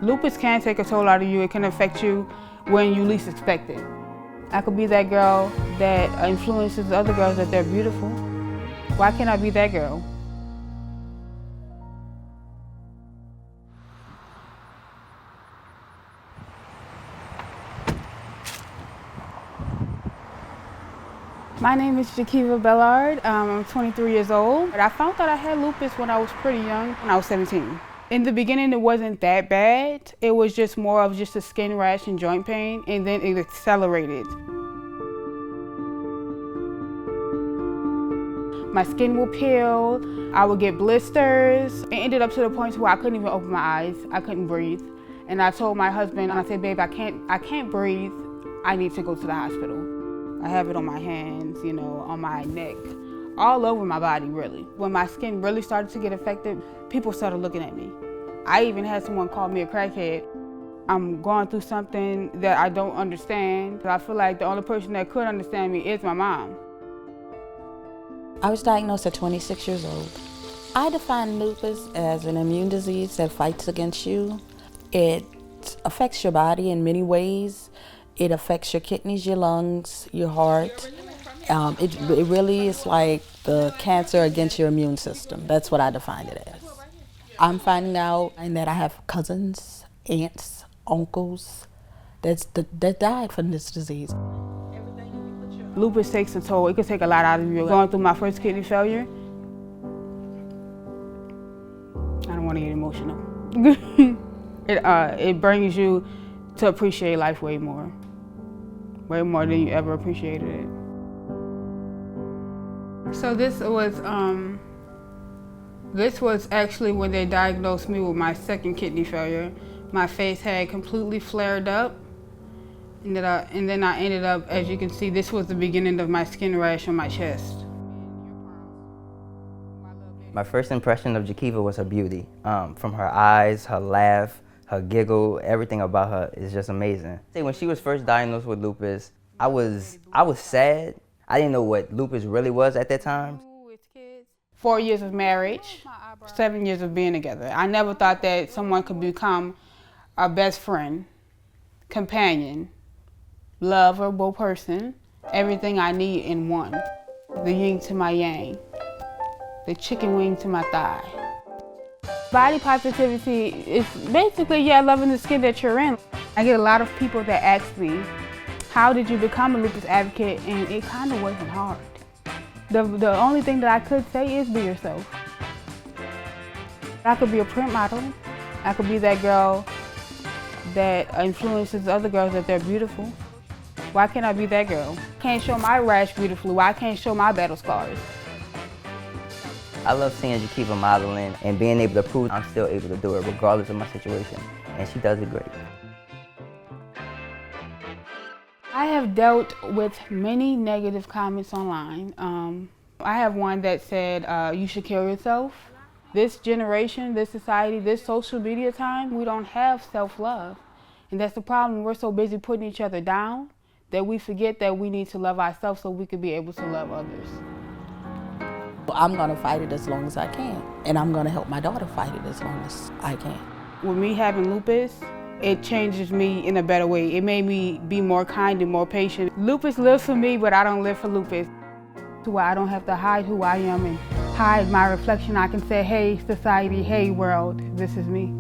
Lupus can take a toll out of you. It can affect you when you least expect it. I could be that girl that influences other girls that they're beautiful. Why can't I be that girl? My name is Jakiva Bellard. I'm 23 years old. I found out I had lupus when I was pretty young, when I was 17. In the beginning, it wasn't that bad. It was just more of just a skin rash and joint pain, and then it accelerated. My skin would peel, I would get blisters. It ended up to the point where I couldn't even open my eyes. I couldn't breathe. And I told my husband, and I said, babe, I can't breathe. I need to go to the hospital. I have it on my hands, you know, on my neck, all over my body, really. When my skin really started to get affected, people started looking at me. I even had someone call me a crackhead. I'm going through something that I don't understand. I feel like the only person that could understand me is my mom. I was diagnosed at 26 years old. I define lupus as an immune disease that fights against you. It affects your body in many ways. It affects your kidneys, your lungs, your heart. It really is like the cancer against your immune system. That's what I define it as. I'm finding out that I have cousins, aunts, uncles that died from this disease. Lupus takes a toll. It could take a lot out of you. Going through my first kidney failure, I don't want to get emotional. It brings you to appreciate life way more than you ever appreciated it. So this was actually when they diagnosed me with my second kidney failure. My face had completely flared up, and then I ended up, as you can see, this was the beginning of my skin rash on my chest. My first impression of Jakiva was her beauty. From her eyes, her laugh, her giggle, everything about her is just amazing. When she was first diagnosed with lupus, I was sad. I didn't know what lupus really was at that time. 4 years of marriage, 7 years of being together. I never thought that someone could become a best friend, companion, lovable person, everything I need in one. The yin to my yang, the chicken wing to my thigh. Body positivity is basically, loving the skin that you're in. I get a lot of people that ask me, how did you become a lupus advocate? And it kind of wasn't hard. The only thing that I could say is be yourself. I could be a print model. I could be that girl that influences other girls that they're beautiful. Why can't I be that girl? Can't show my rash beautifully. Why can't show my battle scars? I love seeing Jakiva modeling and being able to prove I'm still able to do it regardless of my situation, and she does it great. I have dealt with many negative comments online. I have one that said, you should kill yourself. This generation, this society, this social media time, we don't have self-love. And that's the problem. We're so busy putting each other down that we forget that we need to love ourselves so we can be able to love others. I'm gonna fight it as long as I can, and I'm gonna help my daughter fight it as long as I can. With me having lupus, it changes me in a better way. It made me be more kind and more patient. Lupus lives for me, but I don't live for lupus. To where I don't have to hide who I am and hide my reflection. I can say, hey society, hey world, this is me.